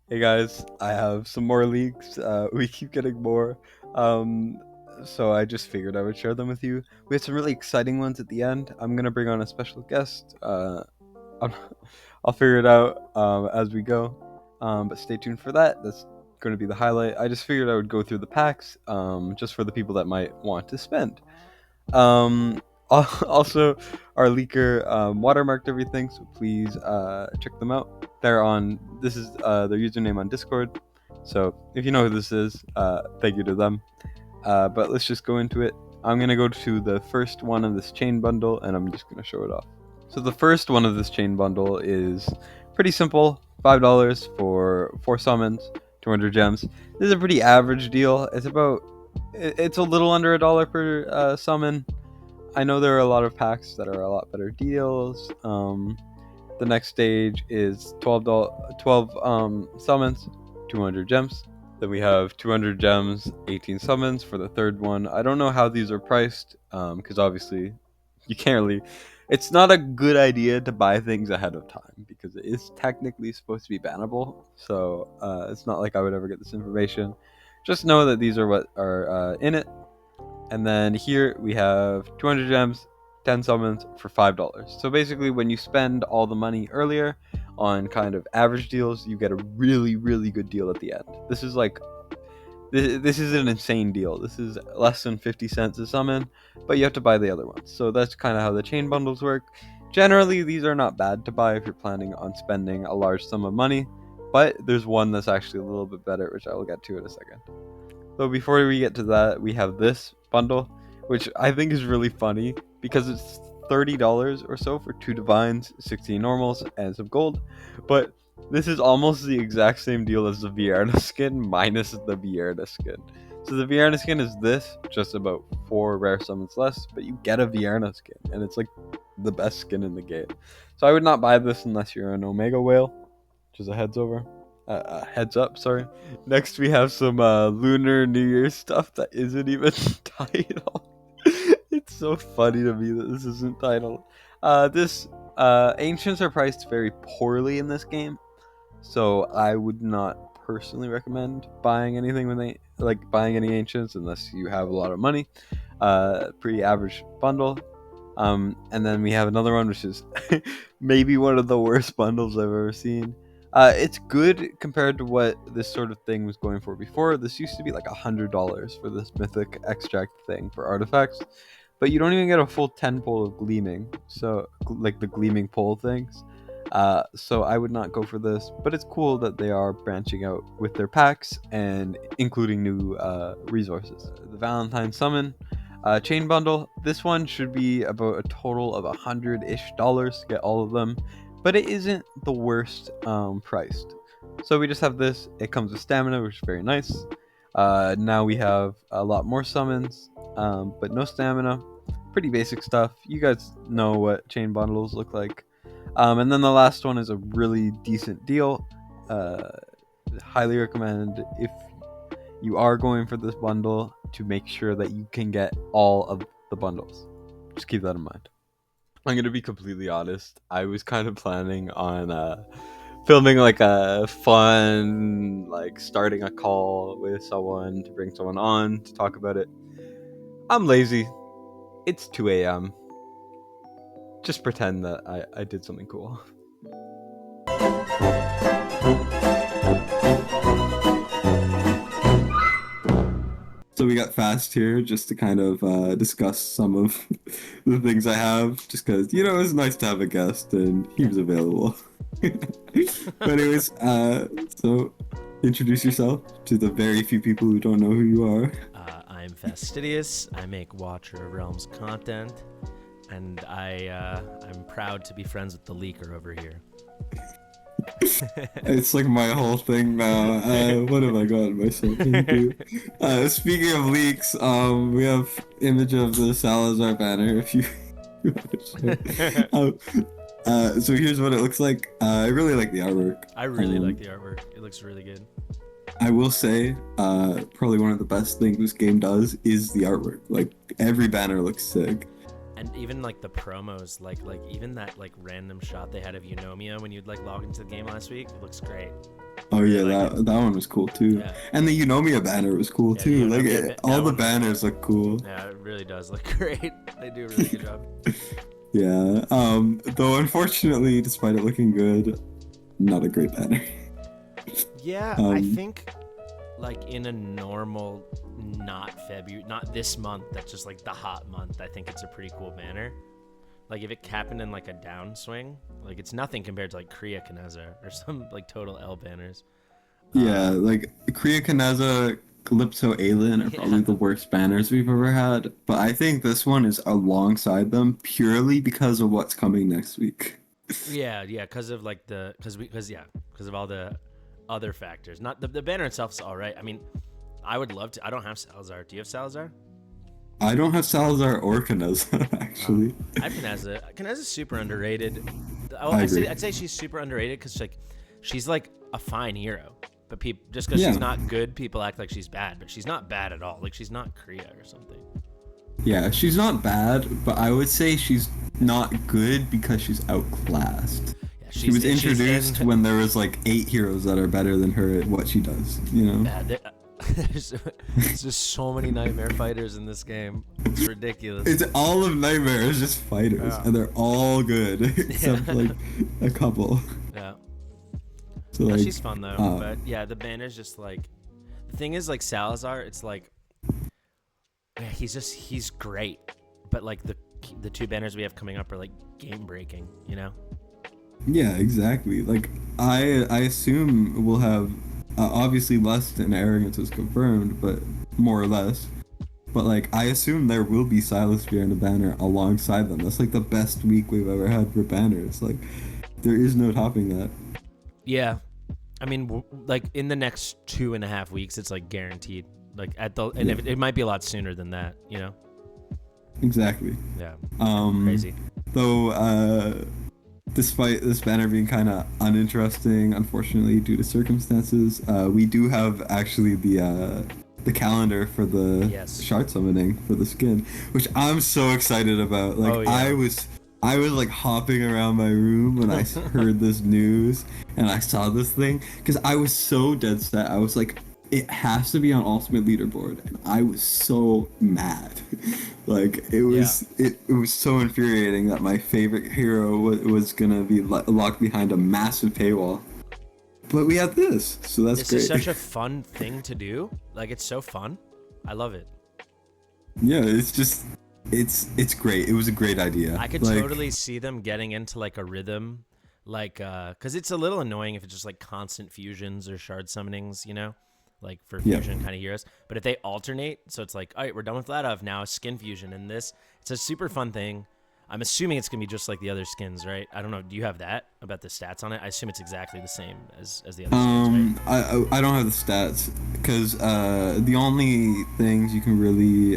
Hey guys, I have some more leaks. We keep getting more. Um, so I just figured I would share them with you. We had some really exciting ones at the end. I'm gonna bring on a special guest. I'll, I'll figure it out as we go. But stay tuned for that. That's going to be the highlight. I just figured I would go through the packs just for the people that might want to spend. Um, also, our leaker watermarked everything, so please check them out. They're on. This is their username on Discord. So if you know who this is, thank you to them. But let's just go into it. I'm gonna go to the first one of this chain bundle, and I'm just gonna show it off. So the first one of this chain bundle is pretty simple. $5 for 4 summons, 200 gems. This is a pretty average deal. It's a little under $1 per summon. I know there are a lot of packs that are a lot better deals. The next stage is 12 summons, 200 gems. Then we have 200 gems, 18 summons for the third one. I don't know how these are priced, because obviously you can't really. It's not a good idea to buy things ahead of time because it is technically supposed to be bannable. So it's not like I would ever get this information. Just know that these are what are in it. And then here we have 200 gems, 10 summons for $5. So basically, when you spend all the money earlier on kind of average deals, you get a really, really good deal at the end. This is an insane deal. This is less than 50 cents a summon, but you have to buy the other ones. So that's kind of how the chain bundles work. Generally, these are not bad to buy if you're planning on spending a large sum of money, but there's one that's actually a little bit better, which I will get to in a second. So before we get to that, we have this bundle, which I think is really funny because it's $30 or so for 2 divines, 16 normals, and some gold. But this is almost the exact same deal as the Vierna skin minus the Vierna skin. So the Vierna skin is this, just about 4 rare summons less, but you get a Vierna skin, and it's like the best skin in the game. So I would not buy this unless you're an Omega whale, which is a heads up, sorry. Next, we have some Lunar New Year stuff that isn't even titled. It's so funny to me that this isn't titled. This Ancients are priced very poorly in this game, so I would not personally recommend buying anything when they like buying any Ancients unless you have a lot of money. Pretty average bundle. And then we have another one, which is maybe one of the worst bundles I've ever seen. It's good compared to what this sort of thing was going for before. This used to be like $100 for this mythic extract thing for artifacts, but you don't even get a full 10 pole of gleaming. So like the gleaming pole things. So I would not go for this, but it's cool that they are branching out with their packs and including new resources. The Valentine Summon chain bundle. This one should be about a total of $100-ish to get all of them, but it isn't the worst priced. So we just have this. It comes with stamina, which is very nice. Now we have a lot more summons, but no stamina. Pretty basic stuff. You guys know what chain bundles look like. And then the last one is a really decent deal. Highly recommend if you are going for this bundle to make sure that you can get all of the bundles. Just keep that in mind. I'm gonna be completely honest. I was kind of planning on filming like a fun, like starting a call with someone to bring someone on to talk about it. I'm lazy. It's 2 a.m. Just pretend that I did something cool. So we got Fast here just to kind of discuss some of the things I have, just because, it's nice to have a guest and he was available. But anyways, so introduce yourself to the very few people who don't know who you are. I'm Fastidious. I make Watcher of Realms content, and I'm proud to be friends with the leaker over here. It's like my whole thing now. What have I gotten myself into? Speaking of leaks, we have image of the Salazar Banner. If you so here's what it looks like. I really like the artwork. I really like the artwork. It looks really good. I will say, probably one of the best things this game does is the artwork. Like every banner looks sick. And even like the promos, like even that like random shot they had of Eunomia when you'd like log into the game last week, it looks great. Oh yeah, Like that one was cool too. Yeah. And the Eunomia banner was cool Yeah, too. the Like Eunomia all that the one was banners look cool. Yeah, it really does look great. They do a really good job. Yeah. Though unfortunately, despite it looking good, not a great banner. Yeah, I think like in a normal, not this month, that's just like the hot month, I think it's a pretty cool banner. Like if it happened in like a downswing, like it's nothing compared to like Kriya Kaneza or some like total L banners. Yeah, like Kriya Kaneza, Calypso, Aelin are probably the worst banners we've ever had. But I think this one is alongside them purely because of what's coming next week. Yeah, because of like because of all the other factors. Not the banner itself is all right. I mean, I would love to. I don't have Salazar. Do you have Salazar? I don't have Salazar or Kaneza, actually. I have Kaneza. Kaneza's super underrated. I'd say she's super underrated because she's like a fine hero. But just because she's not good, people act like she's bad. But she's not bad at all. Like she's not Kriya or something. Yeah, she's not bad, but I would say she's not good because she's outclassed. Yeah, she was introduced when there was like 8 heroes that are better than her at what she does, you know? Yeah, there's just so many nightmare fighters in this game. It's ridiculous. It's all of Nightmare is just fighters, and they're all good except like a couple. Yeah. So like, she's fun though, but yeah, the banner's just like the thing is like Salazar. It's like he's great, but like the 2 banners we have coming up are like game breaking, you know? Yeah, exactly. Like I assume we'll have. Obviously, Lust and Arrogance is confirmed, but more or less. But like, I assume there will be Silas Banner and a banner alongside them. That's like the best week we've ever had for banners. Like, there is no topping that. Yeah, I mean, like in the next 2.5 weeks, it's like guaranteed. Like it might be a lot sooner than that, you know? Exactly. Yeah. Crazy. Though, despite this banner being kind of uninteresting, unfortunately, due to circumstances, we do have actually the calendar for the shard summoning for the skin, which I'm so excited about. Like, I was like hopping around my room when I heard this news and I saw this thing because I was so dead set. I was like, it has to be on Ultimate Leaderboard, and I was so mad. Like it was so infuriating that my favorite hero was gonna be locked behind a massive paywall. But we have this, so that's great. This is such a fun thing to do. Like it's so fun. I love it. Yeah, it's just it's great. It was a great idea. I could totally see them getting into like a rhythm, like because it's a little annoying if it's just like constant fusions or shard summonings, you know. Like for fusion kind of heroes, but if they alternate, so it's like, all right, we're done with Vladov, now skin fusion, and it's a super fun thing. I'm assuming it's gonna be just like the other skins, right? I don't know. Do you have that about the stats on it? I assume it's exactly the same as the other skins, right? I don't have the stats because the only things you can really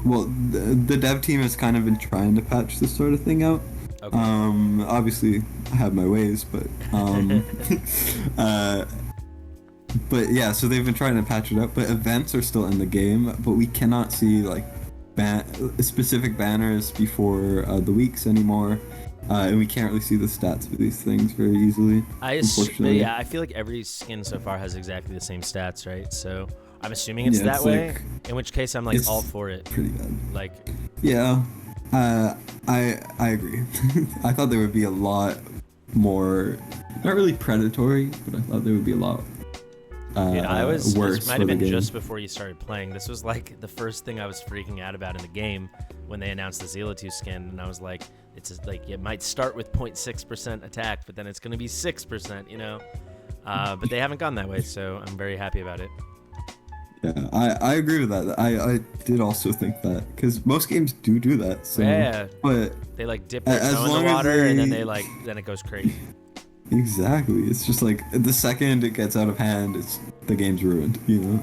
the dev team has kind of been trying to patch this sort of thing out. Okay. Obviously I have my ways, but but yeah, so they've been trying to patch it up, but events are still in the game, but we cannot see like specific banners before the weeks anymore, and we can't really see the stats for these things very easily. I feel like every skin so far has exactly the same stats, right? So I'm assuming it's that way. Like, in which case, I'm like all for it. Pretty bad. Like, yeah, I agree. I thought there would be a lot more, not really predatory, but I thought there would be a lot. This worse might have been just before you started playing. This was like the first thing I was freaking out about in the game when they announced the Zealatu skin, and I was like, it's just like it might start with 0.6% attack, but then it's going to be 6%, you know. But they haven't gone that way, so I'm very happy about it. Yeah, I agree with that. I did also think that because most games do that. So, yeah, but they like dip their toe in the water, and then then it goes crazy. Exactly. It's just like the second it gets out of hand, the game's ruined, you know?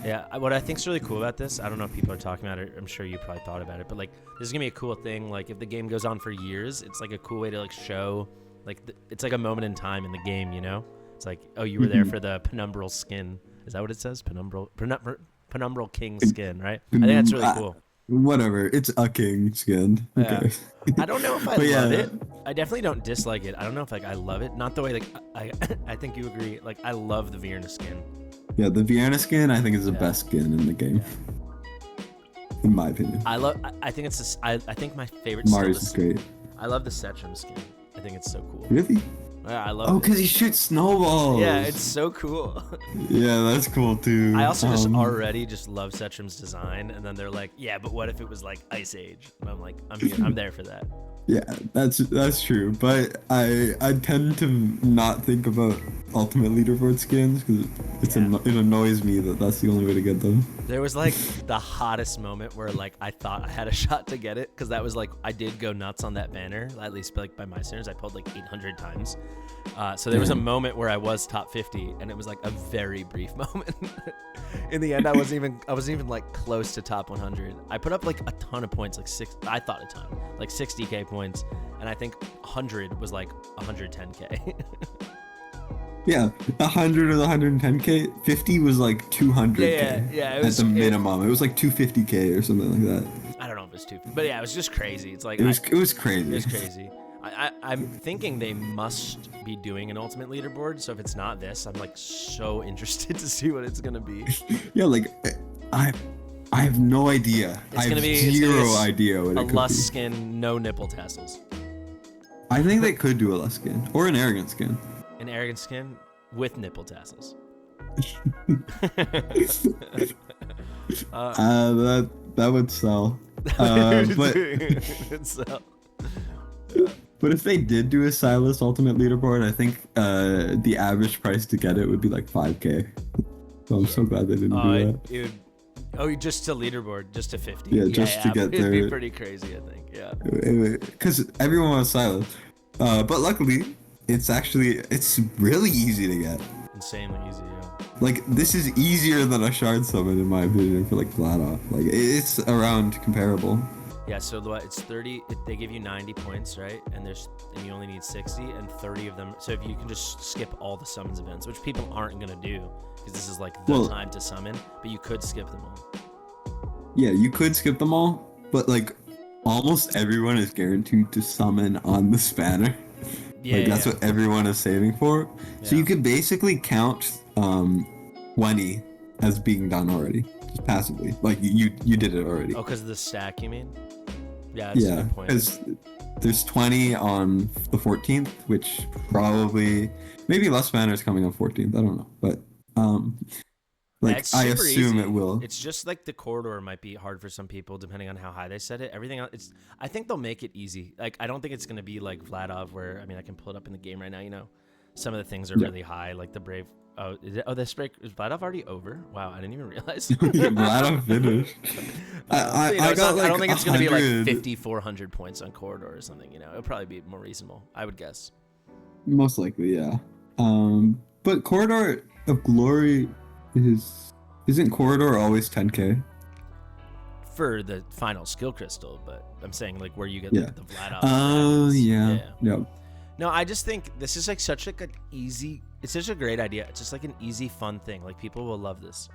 Yeah, what I think's really cool about this, I don't know if people are talking about it, I'm sure you probably thought about it, but like this is gonna be a cool thing. Like if the game goes on for years, it's like a cool way to like show, like it's like a moment in time in the game, you know? It's like, oh, you were there for the penumbral skin. Is that what it says? Penumbral King skin, right? I think that's really cool. Whatever. It's a king skin. Who Yeah. cares? I don't know if I But yeah. love it. I definitely don't dislike it. I don't know if like I love it. Not the way like I I think you agree. Like I love the Vierna skin. Yeah, the Vienna skin I think is the Yeah. best skin in the game, in my opinion. I think it's I think my favorite. Mars is great. I love the Setchum skin. I think it's so cool. Really? Yeah, I love Oh, it. because he shoots snowballs. Yeah, it's so cool. Yeah, that's cool too. I also just already just love Setchum's design, and then they're like, yeah, but what if it was like Ice Age? And I'm like, I'm there for that. Yeah, that's true. But I tend to not think about ultimate leaderboard skins because it annoys me that that's the only way to get them. There was like the hottest moment where like I thought I had a shot to get it because that was like I did go nuts on that banner, at least like by my standards. I pulled like 800 times. So there was a moment where I was top 50, and it was like a very brief moment. In the end, I wasn't even like close to top 100. I put up like a ton of points, I thought a ton, like 60k points, and I think 100 was like 110k. Yeah, 100 or the 110k. 50 was like 200k. Yeah. At the minimum, it was like 250k or something like that. I don't know if it's too, but yeah, it was just crazy. It's like It was crazy. It was crazy. I'm thinking they must be doing an ultimate leaderboard. So if it's not this, I'm like so interested to see what it's gonna be. Yeah, like I have no idea. I have zero idea what it could be. A lust skin, no nipple tassels. I think they could do a lust skin or an arrogant skin. An arrogant skin with nipple tassels. That would sell. But if they did do a Silas ultimate leaderboard, I think the average price to get it would be like 5k. So I'm so glad they didn't do that. Just to leaderboard, just to 50. Yeah, just to get there. It'd be pretty crazy, I think. Yeah. Because everyone wants Silas, but luckily it's really easy to get. Insanely easy. Yeah. Like this is easier than a shard summon in my opinion for like flat off. Like it's around comparable. Yeah, so it's 30. They give you 90 points, right? And you only need 60, and 30 of them. So if you can just skip all the summons events, which people aren't gonna do, because this is like the time to summon, but you could skip them all. Yeah, you could skip them all, but like almost everyone is guaranteed to summon on the spanner. Yeah, that's what everyone is saving for. So you could basically count 20 as being done already, just passively. Like you did it already. Oh, because of the stack, you mean? Yeah, that's a good point. Because there's 20 on the 14th, which probably maybe less banners coming on 14th. I don't know, but I assume easy. It will. It's just like the corridor might be hard for some people depending on how high they set it. Everything else, I think they'll make it easy. Like I don't think it's gonna be like Vladov, where I can pull it up in the game right now. You know, some of the things are really high, like the Brave. Oh, is Vladov already over? Wow, I didn't even realize. Vladov finished. I don't think it's going to be like 5,400 points on corridor or something. You know, it'll probably be more reasonable, I would guess. Most likely, yeah. But corridor of glory isn't corridor always 10k? For the final skill crystal, but I'm saying like where you get like, the Vladov. Oh yeah. Yep. No, I just think this is like such like an easy. It's such a great idea. It's just like an easy, fun thing. Like people will love this.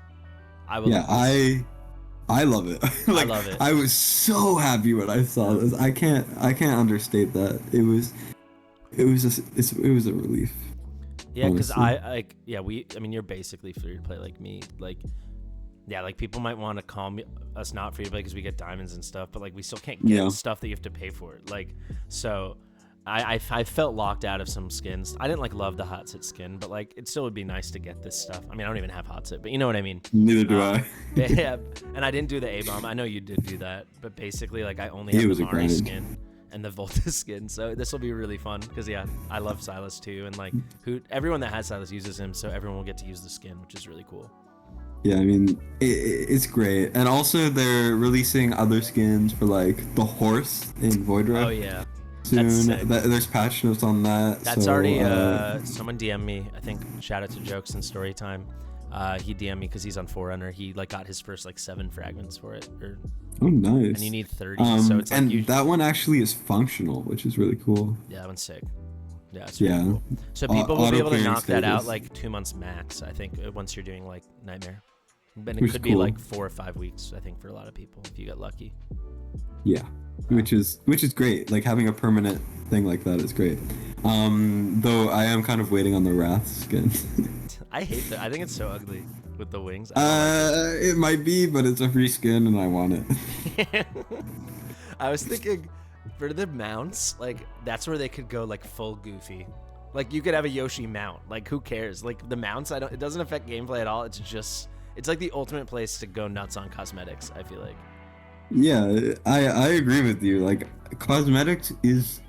I will. Yeah, I love it. Like, I love it. I was so happy when I saw this. I can't understate that. It was a relief. Yeah, because you're basically free to play like me. Like, yeah, like people might want to call us not free to play because we get diamonds and stuff, but like we still can't get stuff that you have to pay for it. Like, so. I felt locked out of some skins. I didn't like love the hot sit skin, but like it still would be nice to get this stuff. I mean, I don't even have hot sit, but you know what I mean. Neither do I. Yeah, and I didn't do the A-bomb. I know you did do that, but basically like I only have the Mari skin and the Volta skin. So this will be really fun because I love Silas too, and like everyone that has Silas uses him, so everyone will get to use the skin, which is really cool. Yeah, I mean it's great, and also they're releasing other skins for like the horse in Voidra. Oh yeah. Soon. There's patch notes on that. That's already someone DM'd me. I think shout out to Jokes and Storytime. He DM'd me because he's on Forerunner. He like got his first like 7 fragments for it. Oh, nice. And you need 30. So it's like that one actually is functional, which is really cool. Yeah, that one's sick. Yeah, it's really cool. So people will be able to knock that out like 2 months max. I think once you're doing like Nightmare. But it Which could is be cool. like 4 or 5 weeks, I think, for a lot of people if you get lucky. Yeah, which is great. Like having a permanent thing like that is great. Though I am kind of waiting on the Wrath skin. I hate that. I think it's so ugly with the wings. I don't like It might be, but it's a free skin and I want it. it. I was thinking for the mounts, like that's where they could go like full goofy. Like you could have a Yoshi mount. Like who cares? Like the mounts, it doesn't affect gameplay at all. It's like the ultimate place to go nuts on cosmetics, I feel like. Yeah, I agree with you. Like cosmetics is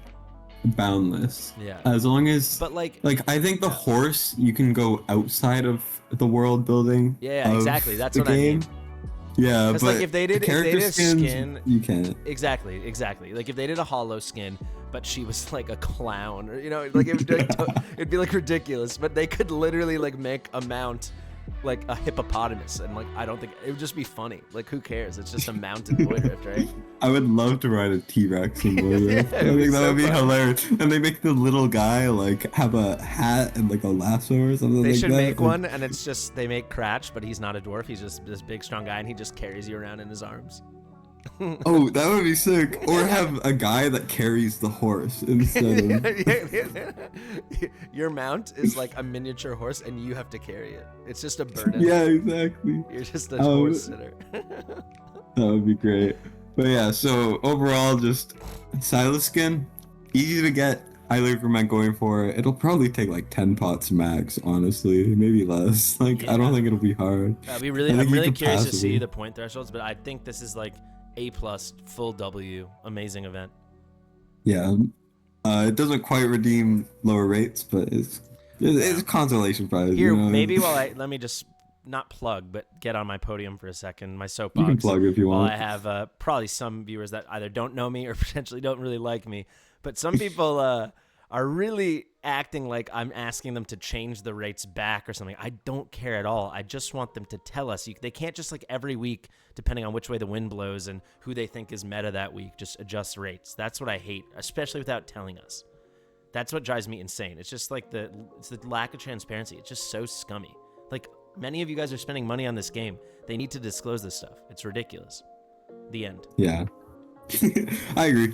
boundless. Yeah. As long as But like I think the horse you can go outside of the world building. Yeah, of exactly. That's the what I mean. game. Yeah, Because but like if they did character a skins, skin, you can't. exactly. Like if they did a hollow skin, but she was like a clown, or like it'd be like ridiculous. But they could literally like make a mount like a hippopotamus, and like I don't think it would just be funny. Like who cares? It's just a mounted Void Rift, right? I would love to ride a T-Rex in Void Rift. Yeah, I it'd be think that so would be fun. hilarious. And they make the little guy like have a hat and like a lasso or something They like should that. make one, and it's just they make Cratch, but he's not a dwarf. He's just this big, strong guy, and he just carries you around in his arms. Oh, that would be sick. Or have a guy that carries the horse instead of. Your mount is like a miniature horse, and you have to carry it. It's just a burden. Yeah, exactly. You're just a horse sitter. That would be great. But yeah, so overall, just Silas skin, easy to get. Highly recommend going for it. It'll probably take like 10 pots max, honestly, maybe less. Like I don't think it'll be hard. I'm I think really you curious could to see passively. the point thresholds, but I think this is like A+, full W, amazing event. Yeah, it doesn't quite redeem lower rates, but it's a consolation prize. Here, you know? maybe let me just not plug, but get on my podium for a second, my soapbox. You can plug if you while want. I have probably some viewers that either don't know me or potentially don't really like me, but some people are really acting like I'm asking them to change the rates back or something. I don't care at all. I just want them to tell us. They can't just like every week, depending on which way the wind blows and who they think is meta that week, just adjust rates. That's what I hate, especially without telling us. That's what drives me insane. It's just like it's the lack of transparency. It's just so scummy. Like many of you guys are spending money on this game. They need to disclose this stuff. It's ridiculous. The end. Yeah, I agree.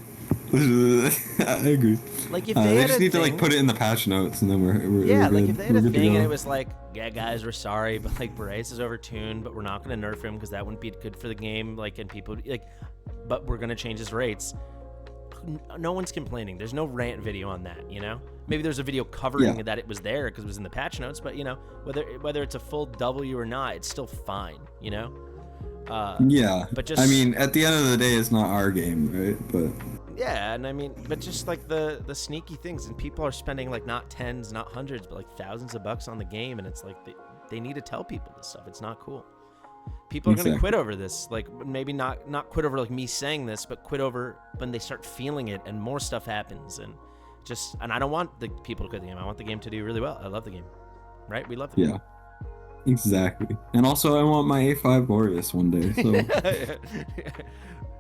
I agree. Like if They had just a need to thing- like put it in the patch notes, and then we're Yeah, we're like good. if they had We're a good to thing and go. it was like, yeah, guys, we're sorry, but like Bryce is overtuned, but we're not gonna nerf him because that wouldn't be good for the game. Like, and people like, but we're gonna change his rates. No one's complaining. There's no rant video on that, Maybe there's a video covering that it was there because it was in the patch notes, but whether it's a full W or not, it's still fine, Yeah, but just I mean, at the end of the day, it's not our game, right? But yeah, and I mean, but just like the sneaky things, and people are spending like not tens, not hundreds, but like thousands of bucks on the game, and it's like they need to tell people this stuff. It's not cool. People are gonna quit over this. Like maybe not quit over like me saying this, but quit over when they start feeling it and more stuff happens, and I don't want the people to quit the game. I want the game to do really well. I love the game, right? We love the game. Exactly. And also, I want my A5 Boreas one day.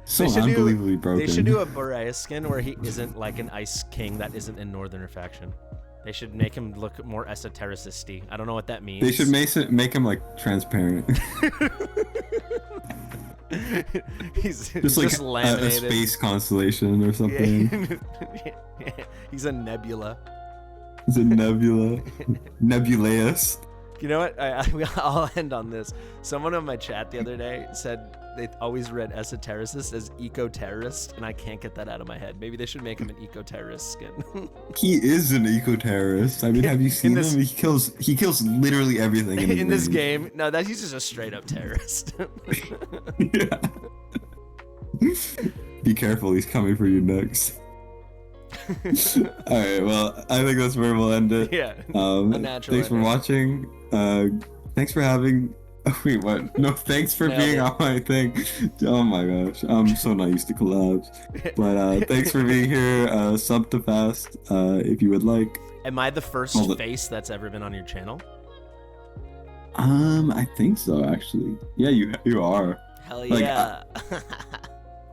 So They should unbelievably broken. They should do a Boreas skin where he isn't like an ice king that isn't in Northern Faction. They should make him look more esotericist-y. I don't know what that means. They should make him like transparent. he's just like a laminated. space constellation or something. He's a nebula. He's a nebula. Nebulaeus. You know what? I'll end on this. Someone on my chat the other day said they always read esotericist as eco-terrorist, and I can't get that out of my head. Maybe they should make him an eco-terrorist skin. He is an eco-terrorist. I mean, have you seen him? He kills literally everything in this game. No, he's just a straight up terrorist. Yeah. Be careful, he's coming for you next. Alright, well, I think that's where we'll end it. Yeah. Thanks for watching. Thanks for having. Oh, wait, what? No, thanks for being on my thing. Oh my gosh, I'm so not used to collabs. But thanks for being here. Sub to Fast if you would like. Am I the first face that's ever been on your channel? I think so, actually. Yeah, you are. Hell yeah.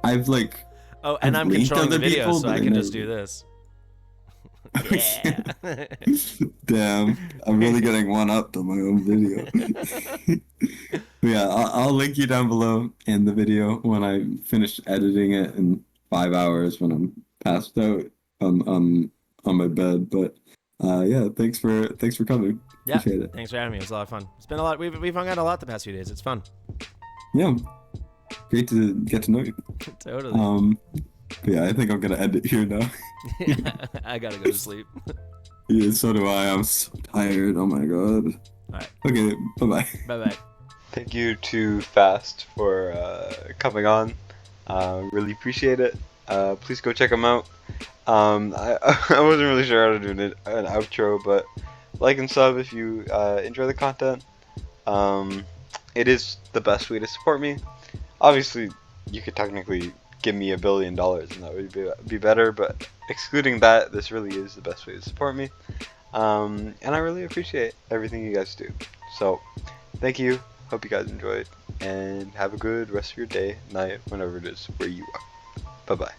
I've like. Oh, and I'm linked controlling the other video, people, so but I I can never- just do this. Yeah. Damn, I'm really getting one up on my own video. But yeah, I'll link you down below in the video when I finish editing it in 5 hours when I'm passed out on my bed. But yeah, thanks for coming. Yeah. Appreciate it. Thanks for having me. It was a lot of fun. It's been a lot. We've hung out a lot the past few days. It's fun. Yeah, great to get to know you. Totally. But yeah, I think I'm gonna end it here now. I gotta go to sleep. Yeah, so do I. I'm so tired. Oh my god. All right. Okay, bye-bye. Bye bye. Thank you to Fast for coming on. Really appreciate it. Please go check them out. I wasn't really sure how to do an outro, but like and sub if you enjoy the content. It is the best way to support me. Obviously, you could technically give me $1 billion and that would be better, but excluding that, this really is the best way to support me. And I really appreciate everything you guys do. So, thank you. Hope you guys enjoyed, and have a good rest of your day, night, whenever it is where you are. Bye-bye.